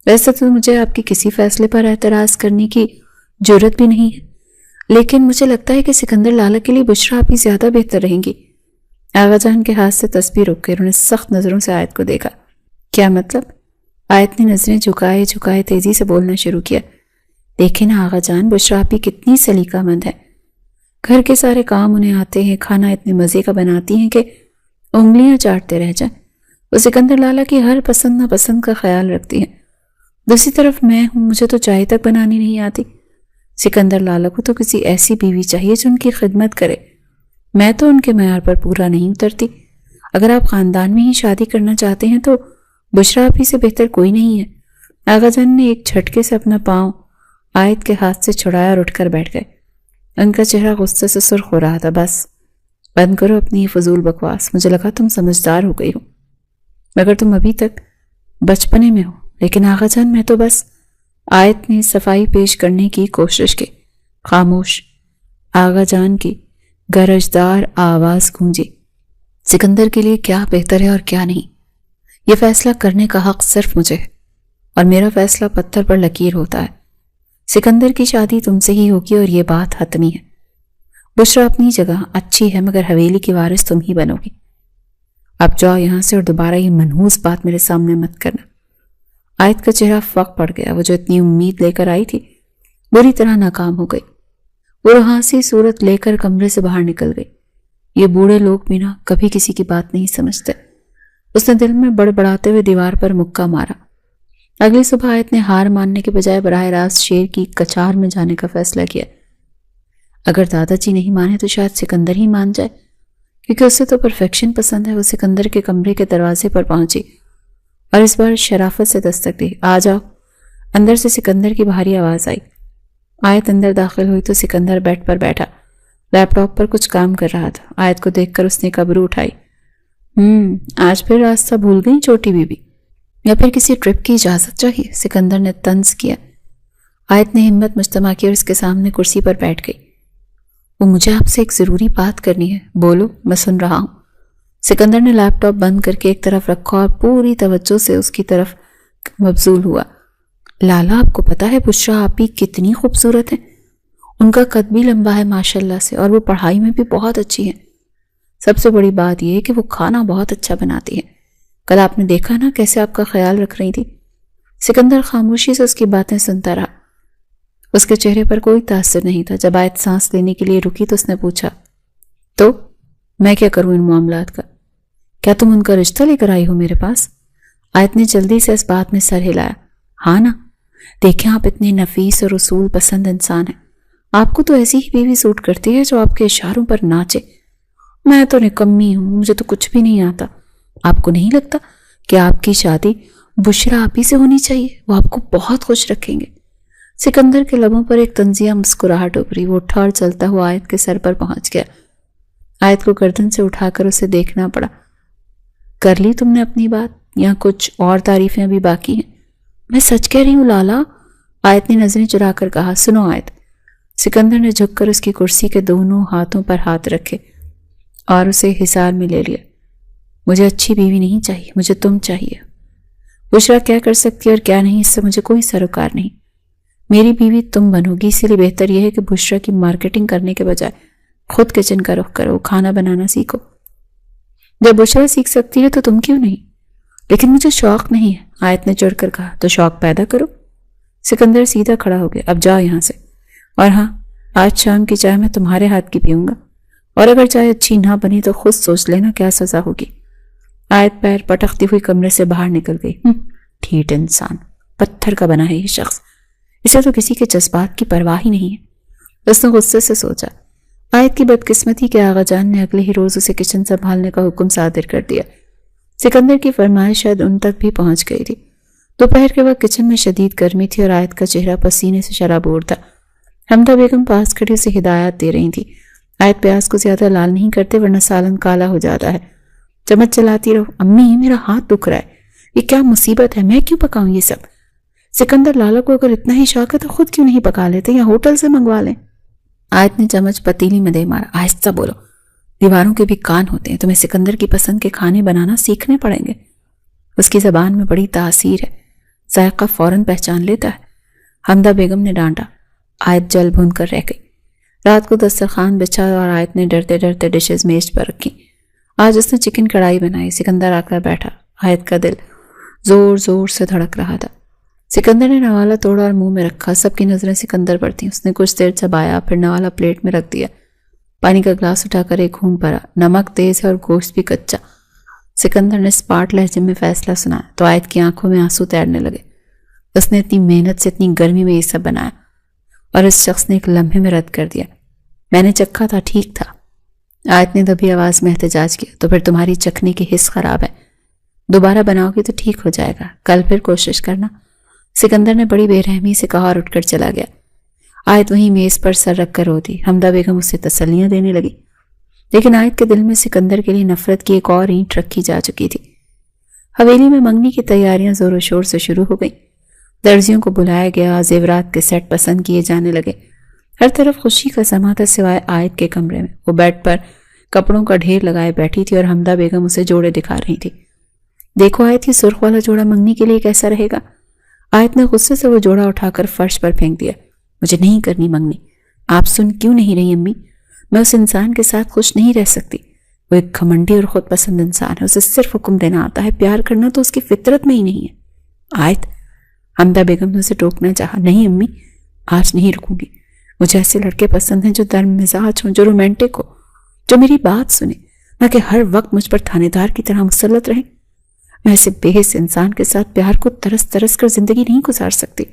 ویسے تو مجھے آپ کے کسی فیصلے پر اعتراض کرنے کی جرت بھی نہیں ہے، لیکن مجھے لگتا ہے کہ سکندر لالا کے لیے بشرا آپ ہی زیادہ بہتر رہیں گی۔ آغا جان کے ہاتھ سے تسبیح رک گئی، انہوں نے سخت نظروں سے آیت کو دیکھا۔ کیا مطلب؟ آیت نے نظریں جھکائے تیزی سے بولنا شروع کیا۔ دیکھیں نا آغا جان، بشرا آپ ہی کتنی سلیقہ مند ہے، گھر کے سارے کام انہیں آتے ہیں، کھانا اتنے مزے کا بناتی ہیں کہ انگلیاں چاٹتے رہ جائیں۔ وہ سکندر لالا کی ہر پسند ناپسند کا خیال رکھتی ہیں۔ دوسری طرف میں ہوں، مجھے تو چائے تک بنانی نہیں آتی۔ سکندر لالا کو تو کسی ایسی بیوی چاہیے جو ان کی خدمت کرے۔ میں تو ان کے معیار پر پورا نہیں اترتی۔ اگر آپ خاندان میں ہی شادی کرنا چاہتے ہیں تو بشرا آپ ہی سے بہتر کوئی نہیں ہے۔ آغا جان نے ایک جھٹکے سے اپنا پاؤں آیت کے ہاتھ سے چھڑایا اور اٹھ کر بیٹھ گئے۔ ان کا چہرہ غصے سے سرخ ہو رہا تھا۔ بس بند کرو اپنی فضول بکواس، مجھے لگا تم سمجھدار ہو گئی ہو، مگر تم ابھی تک بچپنے میں ہو۔ لیکن آغا جان میں تو بس، آیت نے صفائی پیش کرنے کی کوشش کی۔ خاموش۔ آغا جان کی گرجدار آواز گونجی۔ سکندر کے لیے کیا بہتر ہے اور کیا نہیں، یہ فیصلہ کرنے کا حق صرف مجھے ہے، اور میرا فیصلہ پتھر پر لکیر ہوتا ہے۔ سکندر کی شادی تم سے ہی ہوگی اور یہ بات حتمی ہے۔ بشرا اپنی جگہ اچھی ہے، مگر حویلی کی وارث تم ہی بنو گی۔ اب جاؤ یہاں سے اور دوبارہ یہ منحوس بات میرے سامنے مت کرنا۔ آیت کا چہرہ فق پڑ گیا۔ وہ جو اتنی امید لے کر آئی تھی بری طرح ناکام ہو گئی۔ وہ روحانسی صورت لے کر کمرے سے باہر نکل گئی۔ یہ بوڑھے لوگ بھی نا کبھی کسی کی بات نہیں سمجھتے۔ اس نے دل میں بڑبڑاتے ہوئے دیوار پر مکہ مارا۔ اگلی صبح آیت نے ہار ماننے کے بجائے براہ راست شیر کی کچار میں جانے کا فیصلہ کیا۔ اگر دادا جی نہیں مانے تو شاید سکندر ہی مان جائے، کیونکہ اسے تو پرفیکشن پسند ہے۔ وہ سکندر کے کمرے کے دروازے پر پہنچی اور اس بار شرافت سے دستک دی۔ آ جاؤ۔ اندر سے سکندر کی بھاری آواز آئی۔ آیت اندر داخل ہوئی تو سکندر بیڈ پر بیٹھا لیپ ٹاپ پر کچھ کام کر رہا تھا۔ آیت کو دیکھ کر اس نے کبرو اٹھائی۔ آج پھر راستہ بھول گئی چھوٹی بی بی، یا پھر کسی ٹرپ کی اجازت چاہیے؟ سکندر نے طنز کیا۔ آیت نے ہمت مجتمع کی اور اس کے سامنے کرسی پر بیٹھ گئی۔ وہ مجھے آپ سے ایک ضروری بات کرنی ہے۔ بولو، میں سن رہا ہوں۔ سکندر نے لیپ ٹاپ بند کر کے ایک طرف رکھا اور پوری توجہ سے اس کی طرف مبذول ہوا۔ لالا، آپ کو پتا ہے بشرا آپ ہی کتنی خوبصورت ہیں؟ ان کا قد بھی لمبا ہے ماشاءاللہ سے، اور وہ پڑھائی میں بھی بہت اچھی ہیں۔ سب سے بڑی بات یہ ہے کہ وہ کھانا بہت اچھا بناتی ہیں۔ کل آپ نے دیکھا نا کیسے آپ کا خیال رکھ رہی تھی۔ سکندر خاموشی سے اس کی باتیں سنتا رہا۔ اس کے چہرے پر کوئی تاثر نہیں تھا۔ جب آیت سانس لینے کے لیے رکی تو اس نے پوچھا، تو میں کیا کروں ان معاملات کا؟ کیا تم ان کا رشتہ لے کر آئی ہو میرے پاس؟ آیت نے جلدی سے اس بات میں سر ہلایا۔ ہاں نا، دیکھیں آپ اتنے نفیس اور اصول پسند انسان ہیں، آپ کو تو ایسی ہی بیوی سوٹ کرتی ہے جو آپ کے اشاروں پر ناچے۔ میں تو نکمی ہوں، مجھے تو کچھ بھی نہیں آتا۔ آپ کو نہیں لگتا کہ آپ کی شادی بشرا آپ ہی سے ہونی چاہیے؟ وہ آپ کو بہت خوش رکھیں گے۔ سکندر کے لبوں پر ایک طنزیہ مسکراہٹ ابھری۔ وہ اٹھا اور چلتا ہوا آیت کے سر پر پہنچ گیا۔ آیت کو گردن سے اٹھا کر اسے دیکھنا پڑا۔ کر لی تم نے اپنی بات، یا کچھ اور تعریفیں ابھی باقی ہیں؟ میں سچ کہہ رہی ہوں لالا، آیت نے نظریں چرا کر کہا۔ سنو آیت۔ سکندر نے جھک کر اس کی کرسی کے دونوں ہاتھوں پر ہاتھ رکھے اور اسے حصار میں لے لیا۔ مجھے اچھی بیوی نہیں چاہیے، مجھے تم چاہیے۔ بشرا کیا کر سکتی ہے اور کیا نہیں، اس سے مجھے کوئی سروکار نہیں۔ میری بیوی تم بنو گی، اسی لیے بہتر یہ ہے کہ بشرا کی مارکیٹنگ کرنے کے بجائے خود کچن کا رخ کرو، کھانا بنانا سیکھو۔ جب بشرا سیکھ سکتی ہے تو تم کیوں نہیں؟ لیکن مجھے شوق نہیں ہے، آیت نے چڑھ کر کہا۔ تو شوق پیدا کرو۔ سکندر سیدھا کھڑا ہو گیا۔ اب جاؤ یہاں سے، اور ہاں، آج شام کی چائے میں تمہارے ہاتھ کی پیوں گا، اور اگر چائے اچھی نہ بنی تو خود سوچ لینا کیا سزا ہوگی۔ آیت پیر پٹکتی ہوئی کمرے سے باہر نکل گئی۔ ٹھیٹ انسان، پتھر کا بنا ہے یہ شخص، اسے تو کسی کے جذبات کی پرواہ ہی نہیں ہے۔ اس نے غصے سے سوچا۔ آیت کی بدقسمتی کہ آغا جان نے اگلے ہی روز اسے کچن سنبھالنے کا حکم صادر کر دیا۔ سکندر کی فرمائش شاید ان تک بھی پہنچ گئی تھی۔ دوپہر کے وقت کچن میں شدید گرمی تھی اور آیت کا چہرہ پسینے سے شرابور تھا۔ حمدہ بیگم پاس کھڑی اسے ہدایات دے رہی تھی۔ آیت پیاز کو زیادہ لال نہیں کرتے ورنہ سالن کالا ہو جاتا ہے۔ چمچ چلاتی رہو۔ امی، میرا ہاتھ دکھ رہا ہے، یہ کیا مصیبت ہے، میں کیوں پکاؤں یہ سب؟ سکندر لالا کو اگر اتنا ہی شوق ہے تو خود کیوں نہیں پکا لیتے یا ہوٹل سے منگوا لیں؟ آیت نے چمچ پتیلی میں دے مارا۔ آہستہ بولو، دیواروں کے بھی کان ہوتے ہیں، تمہیں سکندر کی پسند کے کھانے بنانا سیکھنے پڑیں گے۔ اس کی زبان میں بڑی تاثیر ہے، ذائقہ فوراً پہچان لیتا ہے۔ حمدہ بیگم نے ڈانٹا۔ آیت جل بھن کر رہ گئی۔ رات کو دسترخوان بچھا اور آیت نے ڈرتے ڈرتے ڈشز میز پر رکھی۔ آج اس نے چکن کڑھائی بنائی۔ سکندر آ کر بیٹھا۔ آیت کا دل زور زور سے دھڑک رہا تھا۔ سکندر نے نوالہ توڑا اور منہ میں رکھا۔ سب کی نظریں سکندر پر تھیں۔ اس نے کچھ دیر چبایا، پھر نوالہ پلیٹ میں رکھ دیا۔ پانی کا گلاس اٹھا کر ایک گھونٹ بھرا۔ نمک تیز ہے اور گوشت بھی کچا۔ سکندر نے اسپاٹ لہجے میں فیصلہ سنایا تو آیت کی آنکھوں میں آنسو تیرنے لگے۔ اس نے اتنی محنت سے اتنی گرمی میں یہ سب بنایا اور اس شخص نے ایک لمحے میں رد کر دیا۔ میں نے چکھا تھا، ٹھیک تھا۔ آیت نے دبی آواز میں احتجاج کیا۔ تو پھر تمہاری چکھنے کی حس خراب ہے، دوبارہ بناؤ گی تو ٹھیک ہو جائے گا، کل پھر کوشش کرنا۔ سکندر نے بڑی بے رحمی سے کہا اور اٹھ کر چلا گیا۔ آیت وہیں میز پر سر رکھ کر روتی۔ حمدہ بیگم اسے تسلیاں دینے لگی، لیکن آیت کے دل میں سکندر کے لیے نفرت کی ایک اور اینٹ رکھی جا چکی تھی۔ حویلی میں منگنی کی تیاریاں زور و شور سے شروع ہو گئیں۔ درزیوں کو بلایا گیا، زیورات کے سیٹ پسند کیے جانے لگے۔ ہر طرف خوشی کا سما تھا سوائے آیت کے کمرے میں۔ وہ بیڈ پر کپڑوں کا ڈھیر لگائے بیٹھی تھی اور حمدہ بیگم اسے جوڑے دکھا رہی تھی۔ دیکھو آیت، یہ سرخ والا جوڑا منگنی کے لیے کیسا رہے گا؟ آیت نے غصے سے وہ جوڑا اٹھا کر فرش پر پھینک دیا۔ مجھے نہیں کرنی منگنی۔ آپ سن کیوں نہیں رہی امی؟ میں اس انسان کے ساتھ خوش نہیں رہ سکتی۔ وہ ایک گھمنڈی اور خود پسند انسان ہے، اسے صرف حکم دینا آتا ہے، پیار کرنا تو اس کی فطرت میں ہی نہیں ہے۔ آیت، حمدہ بیگم نے اسے ٹوکنا چاہا۔ نہیں امی، آج نہیں رکوں گی۔ مجھے ایسے لڑکے پسند ہیں جو نرم مزاج ہوں، جو رومانٹک ہو، جو میری بات سنے، نہ کہ ہر وقت مجھ پر تھانے دار کی طرح مسلط رہیں۔ میں ایسے بے حس انسان کے ساتھ پیار کو ترس ترس کر زندگی نہیں گزار سکتی۔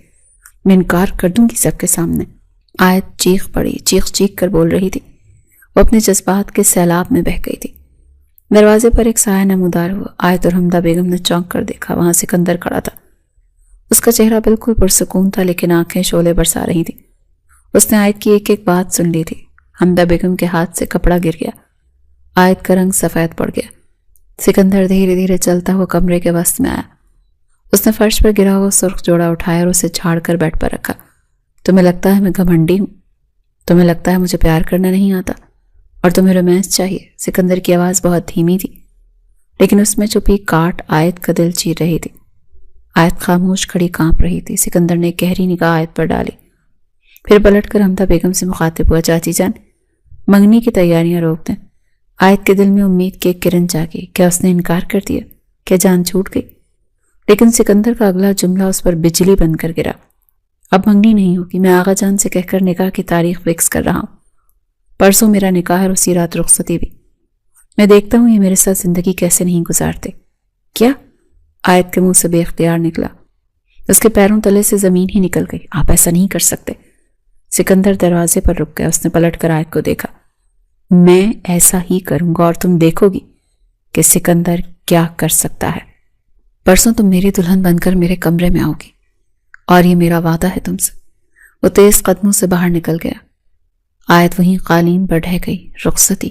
میں انکار کر دوں گی سب کے سامنے۔ آیت چیخ پڑی، چیخ چیخ کر بول رہی تھی۔ وہ اپنے جذبات کے سیلاب میں بہہ گئی تھی۔ دروازے پر ایک سایہ نمودار ہوا۔ آیت اور حمدہ بیگم نے چونک کر دیکھا، وہاں سکندر کھڑا تھا۔ اس کا چہرہ بالکل پرسکون تھا، لیکن آنکھیں شعلے برسا رہی تھیں۔ اس نے آیت کی ایک ایک بات سن لی تھی۔ حمدہ بیگم کے ہاتھ سے کپڑا گر گیا۔ آیت کا رنگ سفید پڑ گیا۔ سکندر دھیرے دھیرے چلتا ہوا کمرے کے وسط میں آیا۔ اس نے فرش پر گرا ہوا سرخ جوڑا اٹھایا اور اسے جھاڑ کر بیڈ پر رکھا۔ تمہیں لگتا ہے میں گھمنڈی ہوں؟ تمہیں لگتا ہے مجھے پیار کرنا نہیں آتا اور تمہیں رومانس چاہیے؟ سکندر کی آواز بہت دھیمی تھی، لیکن اس میں چھپی کاٹ آیت کا دل چیر رہی تھی۔ آیت خاموش کھڑی کانپ رہی تھی۔ سکندر نے ایک گہری نگاہ آیت پر ڈالی، پھر پلٹ کر حمدہ بیگم سے مخاطب ہوا، چاچی جان، منگنی کی تیاریاں روک دیں۔ آیت کے دل میں امید کی ایک کرن جاگی۔ کیا اس نے انکار کر دیا؟ کیا جان چھوٹ گئی؟ لیکن سکندر کا اگلا جملہ اس پر بجلی بن کر گرا۔ اب منگنی نہیں ہوگی، میں آغا جان سے کہہ کر نکاح کی تاریخ فکس کر رہا ہوں۔ پرسوں میرا نکاح اور اسی رات رخصتی بھی۔ میں دیکھتا ہوں یہ میرے ساتھ زندگی کیسے نہیں گزارتے۔ کیا؟ آیت کے منہ سے بے اختیار نکلا۔ اس کے پیروں تلے سے زمین ہی نکل گئی۔ آپ ایسا نہیں کر سکتے۔ سکندر دروازے پر رک گیا۔ اس نے پلٹ کر آیت کو دیکھا۔ میں ایسا ہی کروں گا اور تم دیکھو گی کہ سکندر کیا کر سکتا ہے۔ پرسوں تم میری دلہن بن کر میرے کمرے میں آؤ گی اور یہ میرا وعدہ ہے تم سے۔ وہ تیز قدموں سے باہر نکل گیا۔ آیت وہیں قالین پر ڈھہ گئی۔ رخصتی؟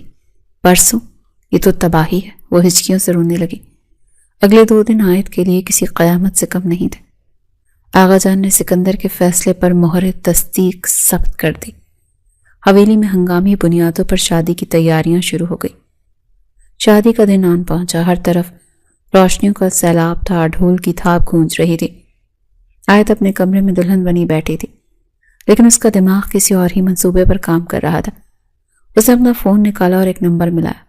پرسوں؟ یہ تو تباہی ہے۔ وہ ہچکیوں سے رونے لگی۔ اگلے 2 دن آیت کے لیے کسی قیامت سے کم نہیں تھے۔ آغا جان نے سکندر کے فیصلے پر مہر تصدیق ثبت کر دی۔ حویلی میں ہنگامی بنیادوں پر شادی کی تیاریاں شروع ہو گئی۔ شادی کا دن آن پہنچا۔ ہر طرف روشنیوں کا سیلاب تھا، ڈھول کی تھاپ گونج رہی تھی۔ آیت اپنے کمرے میں دلہن بنی بیٹھی تھی، لیکن اس کا دماغ کسی اور ہی منصوبے پر کام کر رہا تھا۔ اس نے اپنا فون نکالا اور ایک نمبر ملایا۔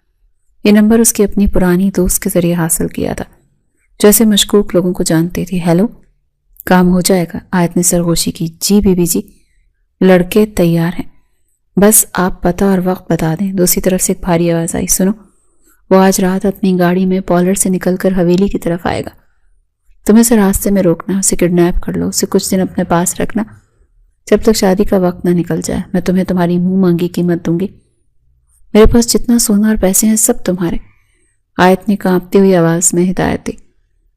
یہ نمبر اس کی اپنی پرانی دوست کے ذریعے حاصل کیا تھا، جیسے مشکوک لوگوں کو جانتی تھی۔ ہیلو، کام ہو جائے گا؟ آیت نے سرگوشی کی۔ جی بی بی جی، لڑکے تیار ہیں، بس آپ پتہ اور وقت بتا دیں۔ دوسری طرف سے ایک بھاری آواز آئی، سنو، وہ آج رات اپنی گاڑی میں پولر سے نکل کر حویلی کی طرف آئے گا۔ تمہیں اسے راستے میں روکنا، اسے کڈنیپ کر لو، اسے کچھ دن اپنے پاس رکھنا جب تک شادی کا وقت نہ نکل جائے۔ میں تمہیں تمہاری منہ مانگی قیمت دوں گی۔ میرے پاس جتنا سونا اور پیسے ہیں سب تمہارے۔ آیت نے کانپتی ہوئی آواز میں ہدایت دی۔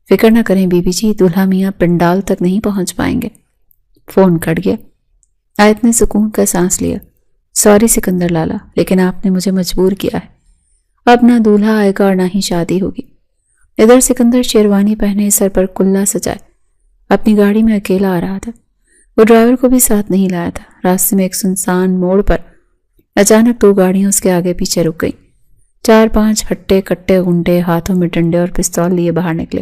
فکر نہ کریں بی بی جی، دولہا میاں پنڈال تک نہیں پہنچ پائیں گے۔ فون کٹ گیا۔ آیت نے سکون کا سانس لیا۔ سوری سکندر لالا، لیکن آپ نے مجھے مجبور کیا ہے۔ اب نہ دولہا آئے گا اور نہ ہی شادی ہوگی۔ ادھر سکندر شیروانی پہنے، سر پر کلا سجائے اپنی گاڑی میں اکیلا آ رہا تھا۔ وہ ڈرائیور کو بھی ساتھ نہیں لایا تھا۔ راستے میں ایک سنسان موڑ پر اچانک 2 گاڑیاں اس کے آگے پیچھے رک گئیں۔ 4-5 ہٹے کٹے غنڈے ہاتھوں میں ڈنڈے اور پستول لیے باہر نکلے۔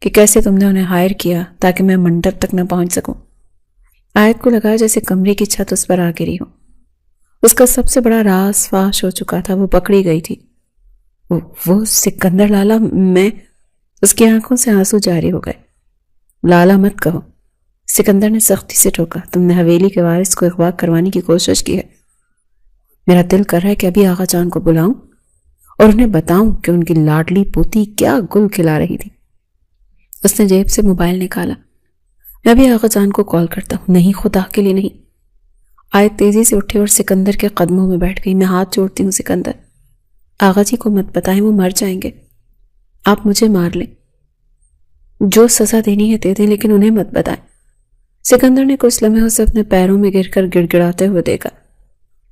کہ کیسے تم نے انہیں ہائر کیا تاکہ میں منڈپ تک نہ پہنچ سکوں۔ آیت کو لگا جیسے کمرے کی چھت اس پر آ گری ہو۔ اس کا سب سے بڑا راز فاش ہو چکا تھا، وہ پکڑی گئی تھی۔ وہ سکندر لالا، میں… اس کی آنکھوں سے آنسو جاری ہو گئے۔ لالا مت کہو، سکندر نے سختی سے ٹوکا۔ تم نے حویلی کے وارث کو اغوا کروانے کی کوشش کی ہے۔ میرا دل کر رہا ہے کہ ابھی آغا جان کو بلاؤں اور انہیں بتاؤں کہ ان کی لاڈلی پوتی کیا گل کھلا رہی تھی۔ اس نے جیب سے موبائل نکالا۔ میں ابھی آغا جان کو کال کرتا ہوں۔ نہیں، خدا کے لیے نہیں۔ آیت تیزی سے اٹھی اور سکندر کے قدموں میں بیٹھ گئی۔ میں ہاتھ جوڑتی ہوں سکندر، آغا جی کو مت بتائیں، وہ مر جائیں گے۔ آپ مجھے مار لیں، جو سزا دینی ہے دے دیں، لیکن انہیں مت بتائیں۔ سکندر نے کچھ لمحے اسے اپنے پیروں میں گر کر گڑ گڑاتے ہوئے دیکھا۔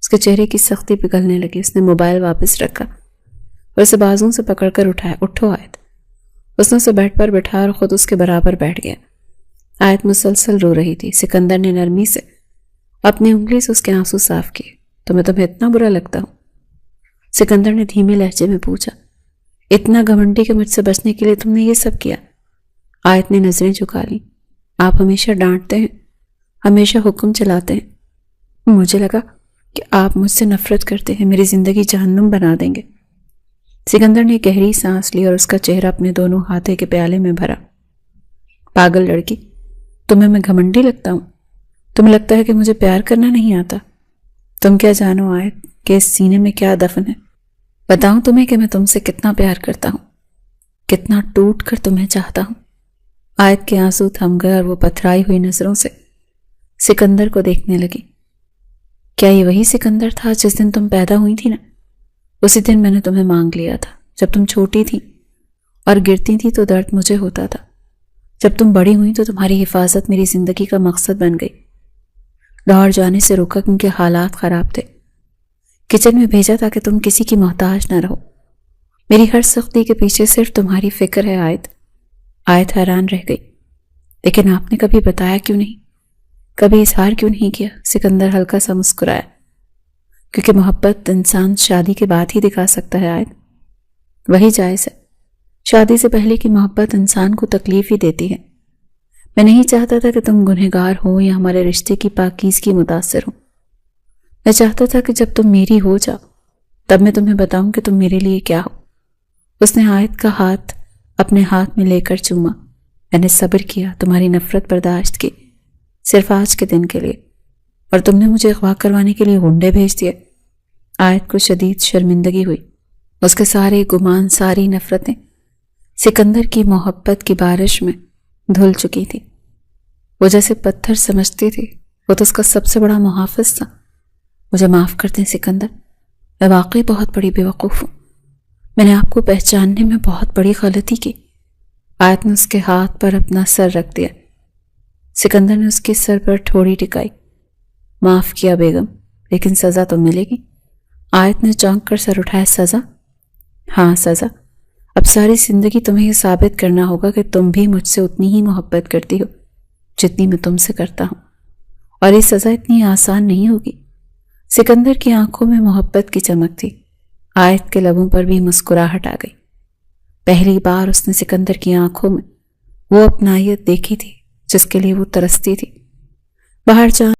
اس کے چہرے کی سختی پگھلنے لگی۔ اس نے موبائل واپس رکھا اور اسے بازوں سے پکڑ کر اٹھایا۔ اٹھو آیت۔ اس نے اسے بیڈ پر بٹھا اور خود اس کے برابر بیٹھ گیا۔ آیت مسلسل رو رہی تھی۔ سکندر نے نرمی سے اپنی انگلی سے اس کے آنسو صاف کیے۔ تمہیں اتنا برا لگتا ہوں؟ سکندر نے دھیمے لہجے میں پوچھا۔ اتنا گھمنڈی کہ مجھ سے بچنے کے لیے تم نے یہ سب کیا؟ آیت نے نظریں جھکا لی۔ آپ ہمیشہ ڈانٹتے ہیں، ہمیشہ حکم چلاتے ہیں۔ مجھے لگا کہ آپ مجھ سے نفرت کرتے ہیں، میری زندگی جہنم بنا دیں گے۔ سکندر نے گہری سانس لی اور اس کا چہرہ اپنے دونوں ہاتھوں کے پیالے میں بھرا۔ پاگل لڑکی، تمہیں میں گھمنڈی لگتا ہوں؟ تمہیں لگتا ہے کہ مجھے پیار کرنا نہیں آتا؟ تم کیا جانو آیت کہ اس سینے میں کیا دفن ہے؟ بتاؤں تمہیں کہ میں تم سے کتنا پیار کرتا ہوں، کتنا ٹوٹ کر تمہیں چاہتا ہوں۔ آیت کے آنسو تھم گئے اور وہ پتھرائی ہوئی نظروں سے سکندر کو دیکھنے لگی۔ کیا یہ وہی سکندر تھا جس دن تم پیدا ہوئی تھی نا؟ اسی دن میں نے تمہیں مانگ لیا تھا۔ جب تم چھوٹی تھی اور گرتی تھی تو درد مجھے ہوتا تھا۔ جب تم بڑی ہوئی تو تمہاری حفاظت میری زندگی کا مقصد بن گئی۔ لاہور جانے سے روکا کیونکہ حالات خراب تھے۔ کچن میں بھیجا تاکہ تم کسی کی محتاج نہ رہو۔ میری ہر سختی کے پیچھے صرف تمہاری فکر ہے آیت۔ آیت حیران رہ گئی۔ لیکن آپ نے کبھی بتایا کیوں نہیں؟ کبھی اظہار کیوں نہیں کیا؟ سکندر ہلکا سا مسکرایا۔ کیونکہ محبت انسان شادی کے بعد ہی دکھا سکتا ہے آیت۔ وہی جائز ہے۔ شادی سے پہلے کی محبت انسان کو تکلیف ہی دیتی ہے۔ میں نہیں چاہتا تھا کہ تم گنہگار ہو یا ہمارے رشتے کی پاکیزگی متاثر ہو۔ میں چاہتا تھا کہ جب تم میری ہو جاؤ تب میں تمہیں بتاؤں کہ تم میرے لیے کیا ہو۔ اس نے آیت کا ہاتھ اپنے ہاتھ میں لے کر چوما۔ میں نے صبر کیا، تمہاری نفرت برداشت کی، صرف آج کے دن کے لیے، اور تم نے مجھے اغوا کروانے کے لیے غنڈے بھیج دیے۔ آیت کو شدید شرمندگی ہوئی۔ اس کے سارے گمان، ساری نفرتیں سکندر کی محبت کی بارش میں دھل چکی تھی۔ وہ جیسے پتھر سمجھتی تھی، وہ تو اس کا سب سے بڑا محافظ تھا۔ مجھے معاف کر دیں سکندر، میں واقعی بہت بڑی بیوقوف ہوں۔ میں نے آپ کو پہچاننے میں بہت بڑی غلطی کی۔ آیت نے اس کے ہاتھ پر اپنا سر رکھ دیا۔ سکندر نے اس کے سر پر ٹھوڑی ٹکائی۔ معاف کیا بیگم، لیکن سزا تو ملے گی۔ آیت نے چونک کر سر اٹھایا۔ سزا؟ ہاں سزا۔ اب ساری زندگی تمہیں یہ ثابت کرنا ہوگا کہ تم بھی مجھ سے اتنی ہی محبت کرتی ہو جتنی میں تم سے کرتا ہوں، اور یہ سزا اتنی آسان نہیں ہوگی۔ سکندر کی آنکھوں میں محبت کی چمک تھی۔ آیت کے لبوں پر بھی مسکراہٹ آ گئی۔ پہلی بار اس نے سکندر کی آنکھوں میں وہ اپنائیت دیکھی تھی جس کے لیے وہ ترستی تھی۔ باہر جان